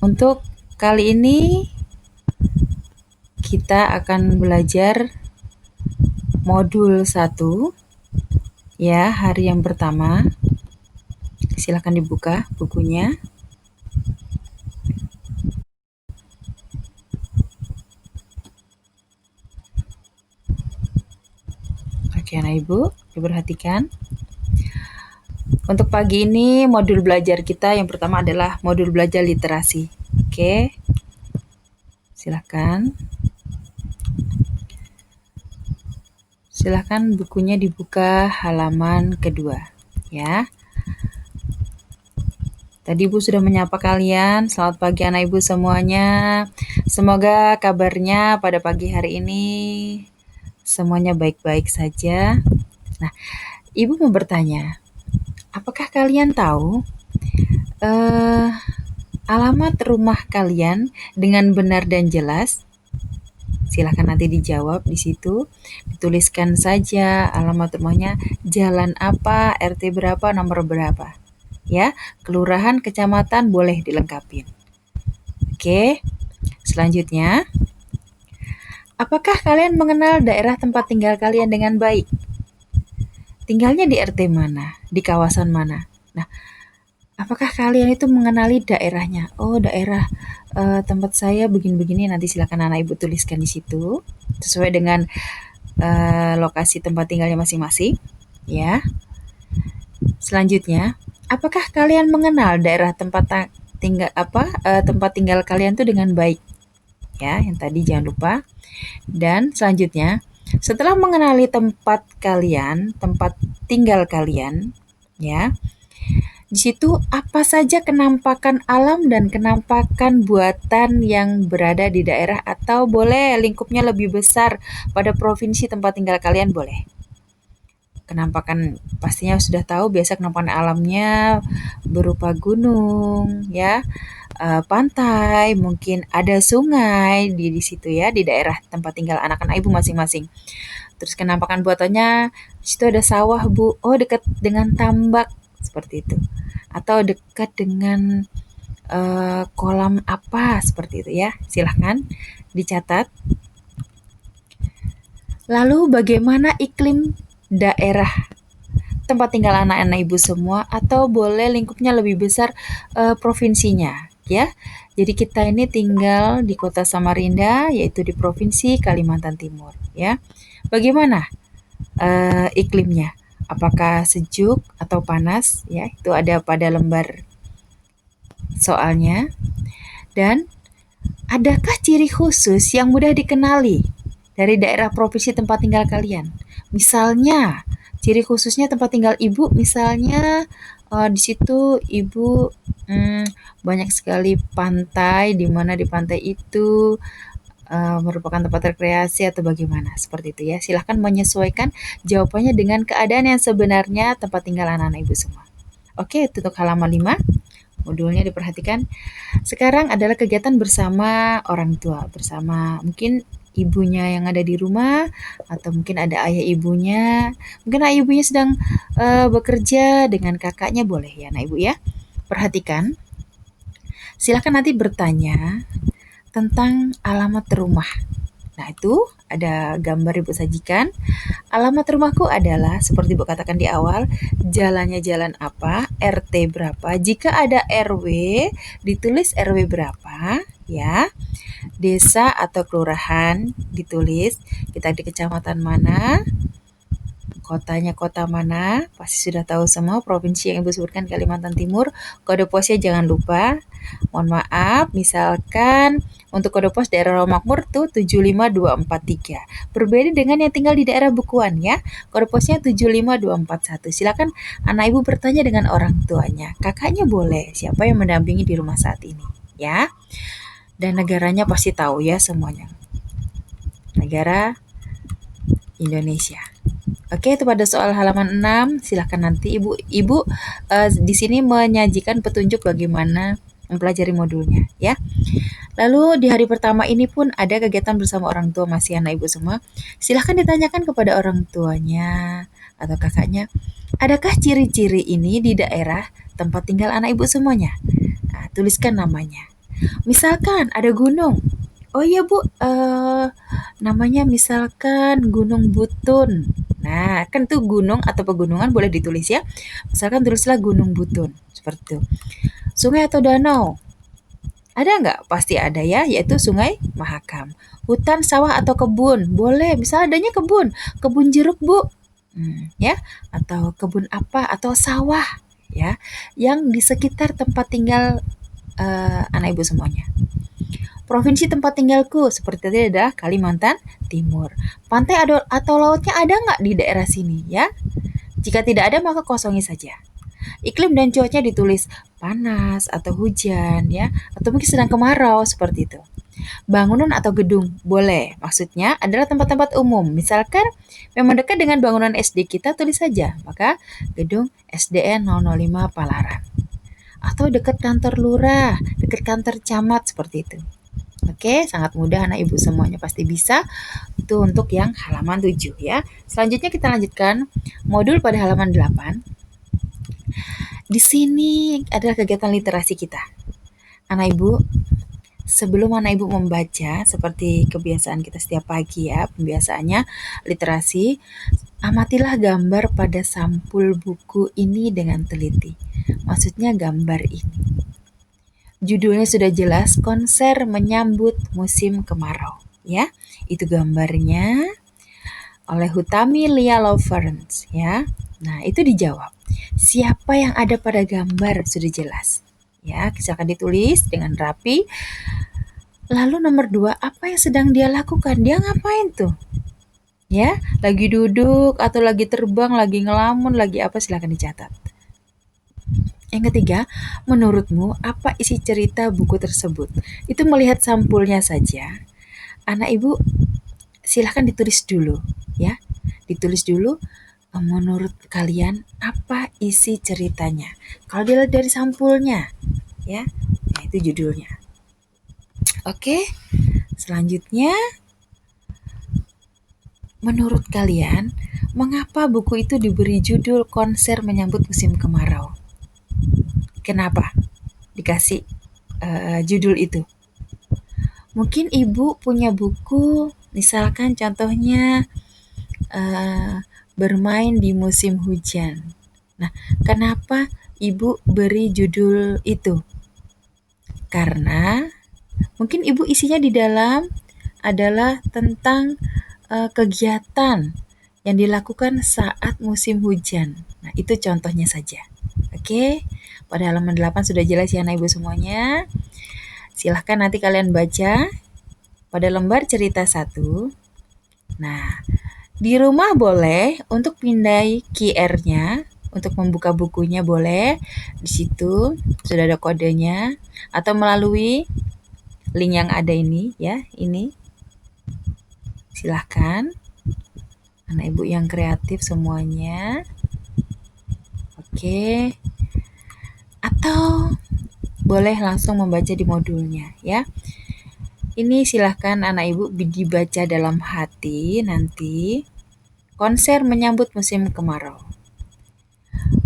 Untuk kali ini kita akan belajar modul 1 ya, hari yang pertama. Silakan dibuka bukunya. Oke, anak ibu, diperhatikan. Untuk pagi ini modul belajar kita yang pertama adalah modul belajar literasi. Oke, silakan. Silakan bukunya dibuka halaman kedua ya. Tadi Ibu sudah menyapa kalian. Selamat pagi anak Ibu semuanya. Semoga kabarnya pada pagi hari ini semuanya baik-baik saja. Nah, Ibu mau bertanya, apakah kalian tahu alamat rumah kalian dengan benar dan jelas? Silahkan nanti dijawab di situ. Dituliskan saja alamat rumahnya, jalan apa, RT berapa, nomor berapa. Ya, kelurahan, kecamatan boleh dilengkapi. Oke, selanjutnya. Apakah kalian mengenal daerah tempat tinggal kalian dengan baik? Tinggalnya di RT mana? Di kawasan mana? Nah, apakah kalian itu mengenali daerahnya? Oh, daerah tempat saya begini-begini. Nanti silakan anak ibu tuliskan di situ sesuai dengan lokasi tempat tinggalnya masing-masing. Ya. Selanjutnya, apakah kalian mengenal daerah tempat tinggal kalian itu dengan baik? Ya, yang tadi jangan lupa. Dan selanjutnya, setelah mengenali tempat tinggal kalian, ya, di situ apa saja kenampakan alam dan kenampakan buatan yang berada di daerah atau boleh lingkupnya lebih besar pada provinsi tempat tinggal kalian boleh. Kenampakan pastinya sudah tahu, biasa kenampakan alamnya berupa gunung, ya, pantai, mungkin ada sungai di situ ya, di daerah tempat tinggal anak-anak ibu masing-masing. Terus kenampakan buatannya, di situ ada sawah bu, oh dekat dengan tambak seperti itu, atau dekat dengan kolam apa seperti itu ya. Silahkan dicatat. Lalu bagaimana iklim daerah tempat tinggal anak-anak ibu semua, atau boleh lingkupnya lebih besar provinsinya ya. Jadi kita ini tinggal di kota Samarinda, yaitu di provinsi Kalimantan Timur ya. Bagaimana iklimnya? Apakah sejuk atau panas ya? Itu ada pada lembar soalnya. Dan adakah ciri khusus yang mudah dikenali dari daerah provinsi tempat tinggal kalian? Misalnya, ciri khususnya tempat tinggal ibu, misalnya di situ ibu banyak sekali pantai, di mana di pantai itu merupakan tempat rekreasi atau bagaimana, seperti itu ya. Silahkan menyesuaikan jawabannya dengan keadaan yang sebenarnya tempat tinggal anak-anak ibu semua. Oke, tutup halaman 5. Modulnya diperhatikan. Sekarang adalah kegiatan bersama orang tua, bersama mungkin ibunya yang ada di rumah, atau mungkin ada ayah ibunya, mungkin ayah ibunya sedang bekerja dengan kakaknya, boleh ya anak ibu ya. Perhatikan, silakan nanti bertanya tentang alamat rumah. Nah itu ada gambar ibu sajikan. Alamat rumahku adalah seperti ibu katakan di awal, jalannya jalan apa, RT berapa. Jika ada RW, ditulis RW berapa ya. Desa atau kelurahan ditulis kita di kecamatan mana, kotanya kota mana, pasti sudah tahu semua. Provinsi yang ibu sebutkan Kalimantan Timur. Kode posnya jangan lupa. Mohon maaf, misalkan untuk kode pos daerah Rawamakmur tuh 75243. Berbeda dengan yang tinggal di daerah Bukuan ya. Kode posnya 75241. Silakan anak ibu bertanya dengan orang tuanya. Kakaknya boleh, siapa yang mendampingi di rumah saat ini ya. Dan negaranya pasti tahu ya semuanya. Negara Indonesia. Oke, itu pada soal halaman 6. Silahkan nanti ibu di sini menyajikan petunjuk bagaimana mempelajari modulnya ya. Lalu di hari pertama ini pun ada kegiatan bersama orang tua masih anak ibu semua. Silahkan ditanyakan kepada orang tuanya atau kakaknya, adakah ciri-ciri ini di daerah tempat tinggal anak ibu semuanya? Nah, tuliskan namanya. Misalkan ada gunung. Oh iya Bu, namanya misalkan Gunung Butun. Nah, kan tuh gunung atau pegunungan boleh ditulis ya. Misalkan tulislah Gunung Butun, seperti itu. Sungai atau danau? Ada nggak? Pasti ada ya, yaitu Sungai Mahakam. Hutan, sawah, atau kebun? Boleh, misal adanya kebun. Kebun jeruk, Bu. Ya, atau kebun apa, atau sawah, ya, yang di sekitar tempat tinggal anak ibu semuanya. Provinsi tempat tinggalku, seperti tadi ada Kalimantan Timur. Pantai atau lautnya ada nggak di daerah sini, ya? Jika tidak ada, maka kosongi saja. Iklim dan cuaca ditulis panas atau hujan ya, atau mungkin sedang kemarau seperti itu. Bangunan atau gedung boleh. Maksudnya adalah tempat-tempat umum. Misalkan memang dekat dengan bangunan SD kita tulis saja, maka gedung SDN 005 Palaran. Atau dekat kantor lurah, dekat kantor camat seperti itu. Oke, sangat mudah anak ibu semuanya pasti bisa. Itu untuk yang halaman 7 ya. Selanjutnya kita lanjutkan modul pada halaman 8. Di sini adalah kegiatan literasi kita. Anak ibu, sebelum anak ibu membaca seperti kebiasaan kita setiap pagi ya, pembiasaannya literasi, amatilah gambar pada sampul buku ini dengan teliti. Maksudnya gambar ini. Judulnya sudah jelas, konser menyambut musim kemarau. Ya, itu gambarnya oleh Hutami Lia Lawrence ya. Nah, itu dijawab. Siapa yang ada pada gambar sudah jelas. Ya, silakan ditulis dengan rapi. Lalu nomor 2, apa yang sedang dia lakukan? Dia ngapain tuh? Ya, lagi duduk atau lagi terbang, lagi ngelamun, lagi apa silakan dicatat. Yang ketiga, menurutmu apa isi cerita buku tersebut? Itu melihat sampulnya saja. Anak ibu silahkan ditulis dulu ya. Ditulis dulu menurut kalian apa isi ceritanya. Kalau dilihat dari sampulnya ya, nah itu judulnya. Oke, selanjutnya menurut kalian mengapa buku itu diberi judul Konser Menyambut Musim Kemarau? Kenapa dikasih judul itu? Mungkin ibu punya buku, misalkan contohnya bermain di musim hujan. Nah, kenapa ibu beri judul itu? Karena mungkin ibu isinya di dalam adalah tentang kegiatan yang dilakukan saat musim hujan. Nah, itu contohnya saja. Oke, pada halaman 8 sudah jelas ya anak ibu semuanya. Silahkan nanti kalian baca pada lembar cerita 1. Nah, di rumah boleh untuk pindai QR-nya, untuk membuka bukunya boleh. Di situ sudah ada kodenya atau melalui link yang ada ini ya, ini. Silahkan anak ibu yang kreatif semuanya. Oke. Atau boleh langsung membaca di modulnya ya. Ini silahkan anak ibu dibaca dalam hati nanti. Konser menyambut musim kemarau.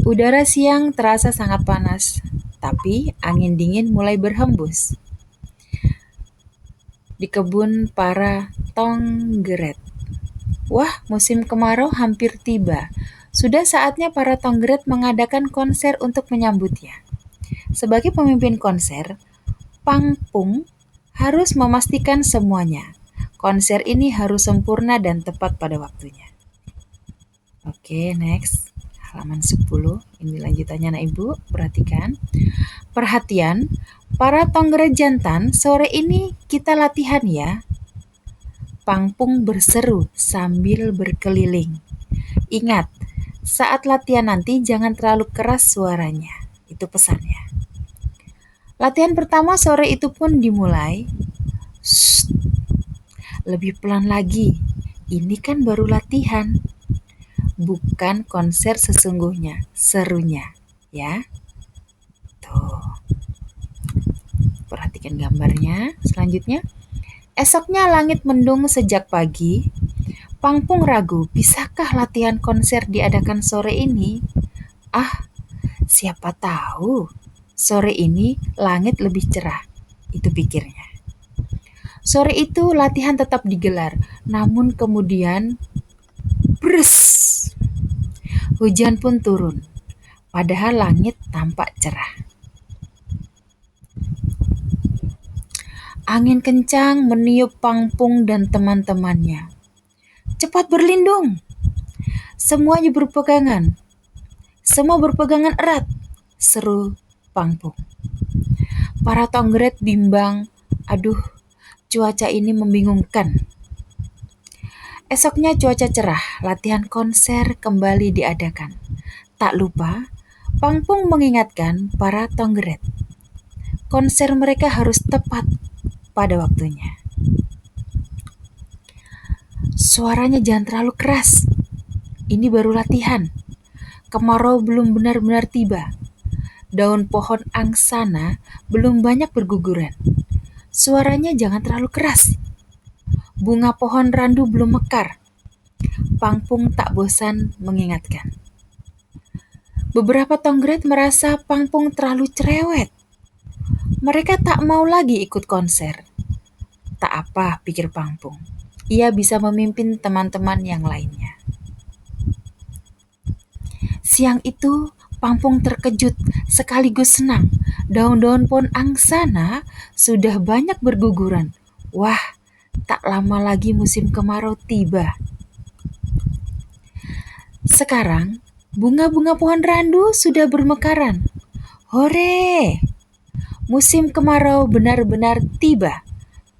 Udara siang terasa sangat panas, tapi angin dingin mulai berhembus. Di kebun para tonggeret. Wah, musim kemarau hampir tiba. Sudah saatnya para tonggeret mengadakan konser untuk menyambutnya. Sebagai pemimpin konser, Pangpung harus memastikan semuanya. Konser ini harus sempurna dan tepat pada waktunya. Oke, next. Halaman 10. Ini lanjutannya anak ibu, perhatikan. Perhatian, para tonggeret jantan, sore ini kita latihan ya. Pangpung berseru sambil berkeliling. Ingat, saat latihan nanti jangan terlalu keras suaranya. Itu pesannya. Latihan pertama sore itu pun dimulai. Shh, lebih pelan lagi. Ini kan baru latihan. Bukan konser sesungguhnya, serunya. Ya. Tuh. Perhatikan gambarnya. Selanjutnya. Esoknya langit mendung sejak pagi. Pangpung ragu, bisakah latihan konser diadakan sore ini? Ah, siapa tahu. Sore ini langit lebih cerah. itu pikirnya. Sore itu latihan tetap digelar, namun kemudian bres, hujan pun turun, padahal langit tampak cerah. Angin kencang meniup Pangpung dan teman-temannya. Cepat berlindung! Semuanya berpegangan. Semua berpegangan erat, seru Pangpung. Para Tonggret bimbang. Aduh, cuaca ini membingungkan. Esoknya cuaca cerah, latihan konser kembali diadakan. Tak lupa, Pangpung mengingatkan para Tonggret. Konser mereka harus tepat pada waktunya. Suaranya jangan terlalu keras. Ini baru latihan. Kemarau belum benar-benar tiba. Daun pohon angsana belum banyak berguguran. Suaranya jangan terlalu keras. Bunga pohon randu belum mekar. Pangpung tak bosan mengingatkan. Beberapa Tonggret merasa Pangpung terlalu cerewet. Mereka tak mau lagi ikut konser. Tak apa, pikir Pangpung. Ia bisa memimpin teman-teman yang lainnya. Siang itu, Pangpung terkejut sekaligus senang. Daun-daun pohon angsana sudah banyak berguguran. Wah, tak lama lagi musim kemarau tiba. Sekarang, bunga-bunga pohon randu sudah bermekaran. Hore! Musim kemarau benar-benar tiba.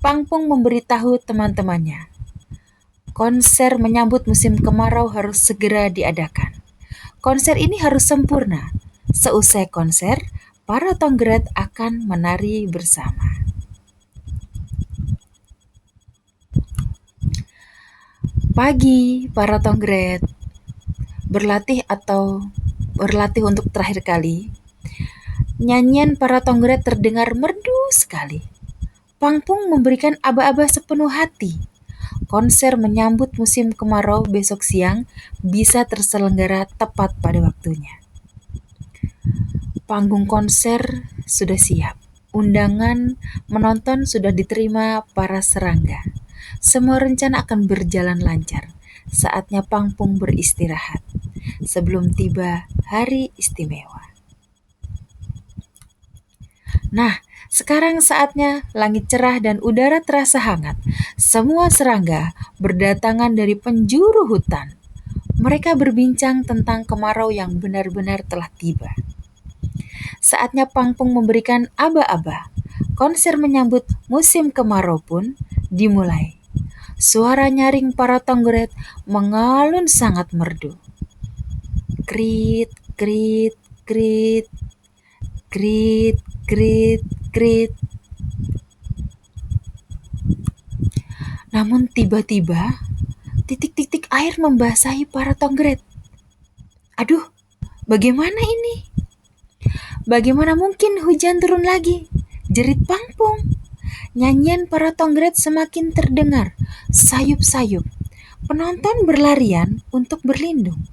Pangpung memberitahu teman-temannya. Konser menyambut musim kemarau harus segera diadakan. Konser ini harus sempurna. Seusai konser, para Tonggret akan menari bersama. Pagi, para Tonggret berlatih untuk terakhir kali. Nyanyian para Tonggret terdengar merdu sekali. Pangpung memberikan aba-aba sepenuh hati. Konser menyambut musim kemarau besok siang bisa terselenggara tepat pada waktunya. Panggung konser sudah siap. Undangan menonton sudah diterima para serangga. Semua rencana akan berjalan lancar. Saatnya Pangpung beristirahat sebelum tiba hari istimewa. Nah, sekarang saatnya langit cerah dan udara terasa hangat. Semua serangga berdatangan dari penjuru hutan. Mereka berbincang tentang kemarau yang benar-benar telah tiba. Saatnya Pangpung memberikan aba-aba. Konser menyambut musim kemarau pun dimulai. Suara nyaring para Tonggret mengalun sangat merdu. Krit, krit, krit, krit, krit, krit. Namun tiba-tiba, titik-titik air membasahi para Tonggret. Aduh, bagaimana ini? Bagaimana mungkin hujan turun lagi? Jerit Pangpung. Nyanyian para Tonggret semakin terdengar, sayup-sayup. Penonton berlarian untuk berlindung.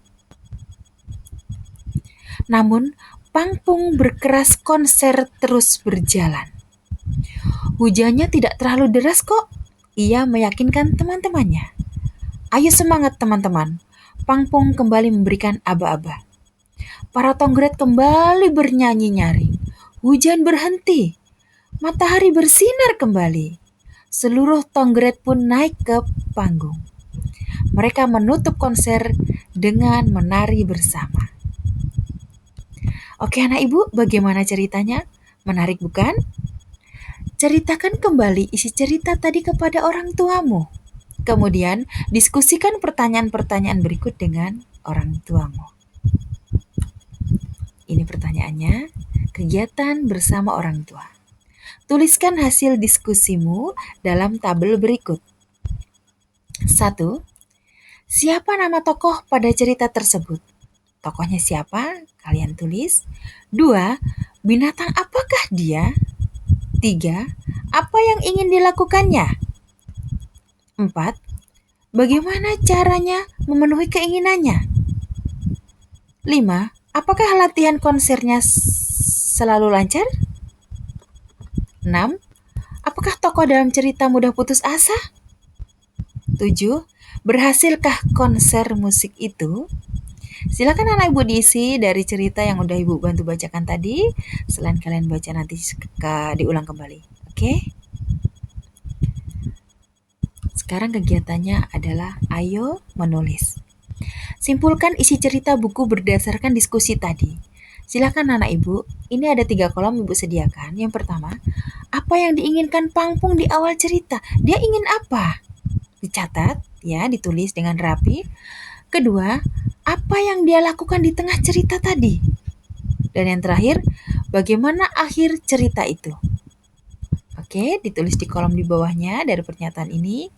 Namun, Pangpung berkeras konser terus berjalan. Hujannya tidak terlalu deras kok. Ia meyakinkan teman-temannya. Ayo semangat teman-teman. Pangpung kembali memberikan aba-aba. Para Tonggret kembali bernyanyi nyaring. Hujan berhenti. Matahari bersinar kembali. Seluruh Tonggret pun naik ke panggung. Mereka menutup konser dengan menari bersama. Oke anak ibu, bagaimana ceritanya? Menarik bukan? Ceritakan kembali isi cerita tadi kepada orang tuamu. Kemudian, diskusikan pertanyaan-pertanyaan berikut dengan orang tuamu. Ini pertanyaannya, kegiatan bersama orang tua. Tuliskan hasil diskusimu dalam tabel berikut. 1. Siapa nama tokoh pada cerita tersebut? Tokohnya siapa? Kalian tulis. 2. Binatang apakah dia? 3. Apa yang ingin dilakukannya? 4. Bagaimana caranya memenuhi keinginannya? 5. Apakah latihan konsernya selalu lancar? 6. Apakah tokoh dalam cerita mudah putus asa? 7. Berhasilkah konser musik itu? Silakan anak ibu diisi dari cerita yang udah ibu bantu bacakan tadi. Selain kalian baca nanti diulang kembali. Oke? Sekarang kegiatannya adalah ayo menulis. Simpulkan isi cerita buku berdasarkan diskusi tadi. Silakan anak ibu, ini ada 3 kolom ibu sediakan. Yang pertama, apa yang diinginkan Pangpung di awal cerita? Dia ingin apa? Dicatat, ya, ditulis dengan rapi. Kedua, apa yang dia lakukan di tengah cerita tadi? Dan yang terakhir, bagaimana akhir cerita itu? Oke, ditulis di kolom di bawahnya dari pernyataan ini.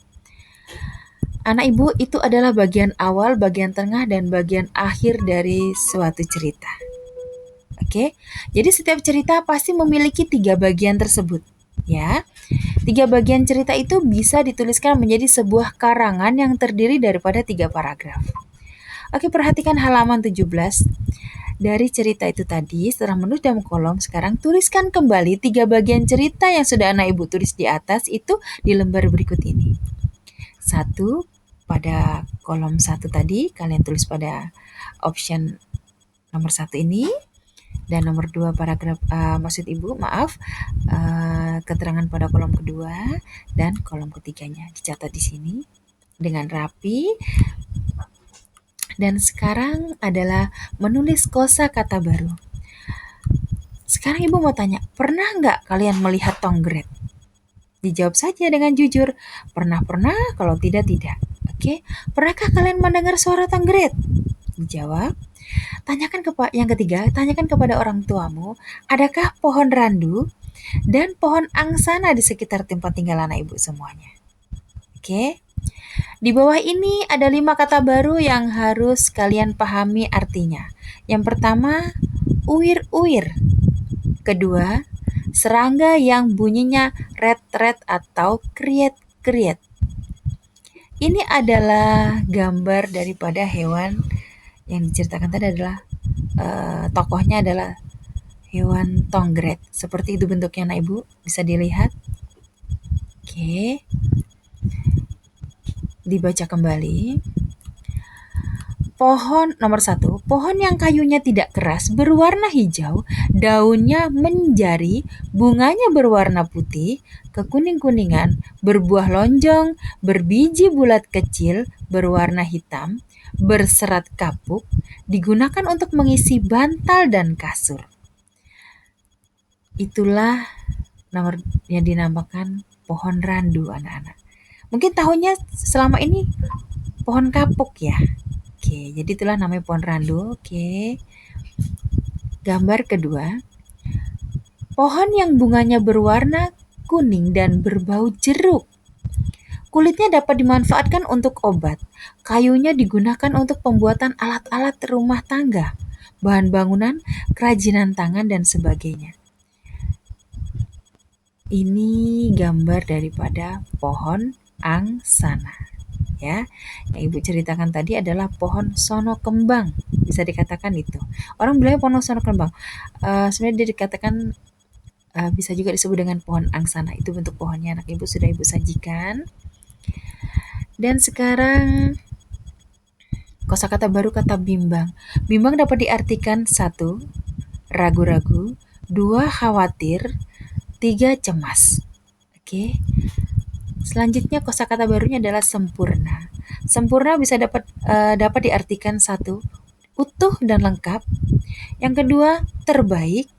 Anak ibu, itu adalah bagian awal, bagian tengah, dan bagian akhir dari suatu cerita. Oke, jadi setiap cerita pasti memiliki 3 bagian tersebut. Ya, 3 bagian cerita itu bisa dituliskan menjadi sebuah karangan yang terdiri daripada 3 paragraf. Oke, perhatikan halaman 17. Dari cerita itu tadi, setelah menulis dalam kolom, sekarang tuliskan kembali 3 bagian cerita yang sudah anak ibu tulis di atas itu di lembar berikut ini. 1, pada kolom 1 tadi, kalian tulis pada option nomor 1 ini. Dan nomor 2 paragraf, keterangan pada kolom kedua dan kolom ketiganya dicatat di sini dengan rapi. Dan sekarang adalah menulis kosakata baru. Sekarang ibu mau tanya, pernah nggak kalian melihat tonggrek? Dijawab saja dengan jujur, pernah, kalau tidak. Oke, pernahkah kalian mendengar suara tonggrek? Dijawab. Yang ketiga, tanyakan kepada orang tuamu, adakah pohon randu dan pohon angsana di sekitar tempat tinggal anak ibu semuanya? Oke. Di bawah ini ada 5 kata baru yang harus kalian pahami artinya. Yang pertama, uir-uir. Kedua, serangga yang bunyinya ret-ret atau kriet-kriet. Ini adalah gambar daripada hewan yang diceritakan tadi adalah tokohnya adalah hewan tonggrek. Seperti itu bentuknya anak ibu, bisa dilihat. Oke. Dibaca kembali. Pohon nomor 1, pohon yang kayunya tidak keras berwarna hijau, daunnya menjari, bunganya berwarna putih, kekuning-kuningan, berbuah lonjong, berbiji bulat kecil, berwarna hitam, berserat kapuk, digunakan untuk mengisi bantal dan kasur. Itulah nomor yang dinamakan pohon randu anak-anak. Mungkin tahunnya selama ini pohon kapuk ya. Oke, jadi itulah namanya pohon randu. Oke. Gambar kedua. Pohon yang bunganya berwarna kuning dan berbau jeruk. Kulitnya dapat dimanfaatkan untuk obat. Kayunya digunakan untuk pembuatan alat-alat rumah tangga, bahan bangunan, kerajinan tangan, dan sebagainya. Ini gambar daripada pohon angsana. Ya, yang ibu ceritakan tadi adalah pohon sono kembang, bisa dikatakan itu. Orang bilangnya pohon sono kembang. Sebenarnya dia dikatakan bisa juga disebut dengan pohon angsana. Itu bentuk pohonnya, anak ibu sudah ibu sajikan. Dan sekarang kosakata baru kata bimbang. Bimbang dapat diartikan 1, ragu-ragu, 2, khawatir, 3, cemas. Oke. Selanjutnya kosakata barunya adalah sempurna. Sempurna bisa dapat diartikan 1, utuh dan lengkap. Yang kedua, terbaik.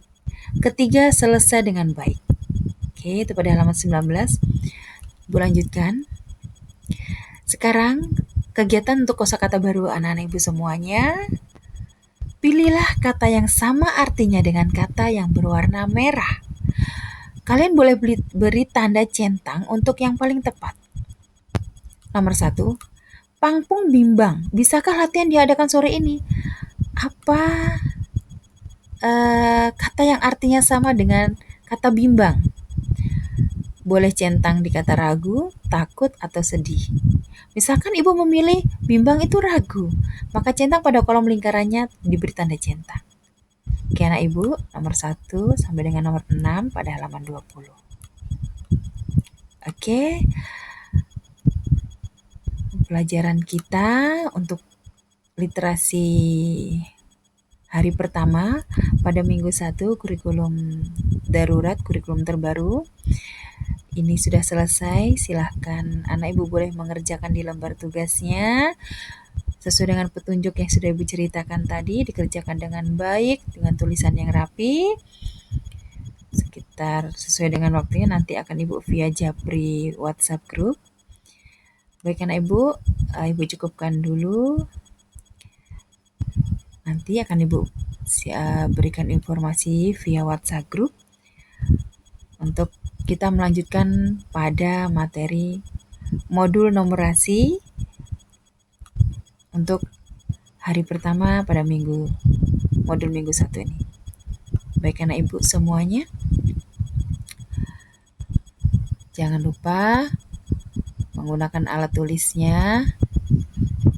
Ketiga, selesai dengan baik. Oke, itu pada halaman 19. Ibu lanjutkan. Sekarang kegiatan untuk kosakata baru anak-anak ibu semuanya. Pilihlah kata yang sama artinya dengan kata yang berwarna merah. Kalian boleh beri tanda centang untuk yang paling tepat. Nomor 1, Pangpung bimbang. Bisakah latihan diadakan sore ini? Apa kata yang artinya sama dengan kata bimbang? Boleh centang di kata ragu, takut, atau sedih. Misalkan ibu memilih bimbang itu ragu, maka centang pada kolom lingkarannya diberi tanda centang. Oke anak ibu, nomor 1 sampai dengan nomor 6 pada halaman 20. Oke, pelajaran kita untuk literasi hari pertama pada minggu 1 kurikulum darurat, kurikulum terbaru. Ini sudah selesai, silahkan anak ibu boleh mengerjakan di lembar tugasnya. Sesuai dengan petunjuk yang sudah ibu ceritakan tadi, dikerjakan dengan baik, dengan tulisan yang rapi. Sekitar sesuai dengan waktunya nanti akan ibu via Japri WhatsApp group. Baik anak ibu, ibu cukupkan dulu. Nanti akan ibu berikan informasi via WhatsApp group untuk kita melanjutkan pada materi modul numerasi untuk hari pertama pada modul minggu 1 ini. Baik anak ibu semuanya, jangan lupa menggunakan alat tulisnya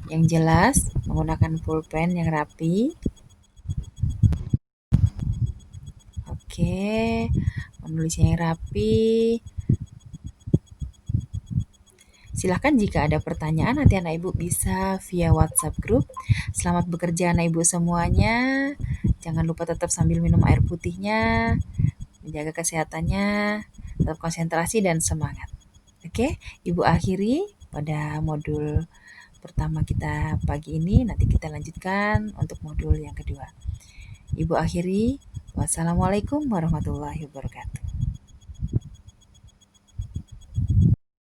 yang jelas, menggunakan pulpen yang rapi. Oke, menulisnya yang rapi. Silahkan jika ada pertanyaan nanti anak ibu bisa via WhatsApp group. Selamat bekerja anak ibu semuanya. Jangan lupa tetap sambil minum air putihnya, menjaga kesehatannya, tetap konsentrasi dan semangat. Oke, ibu akhiri pada modul pertama kita pagi ini. Nanti kita lanjutkan untuk modul yang kedua. Ibu akhiri. Wassalamualaikum warahmatullahi wabarakatuh.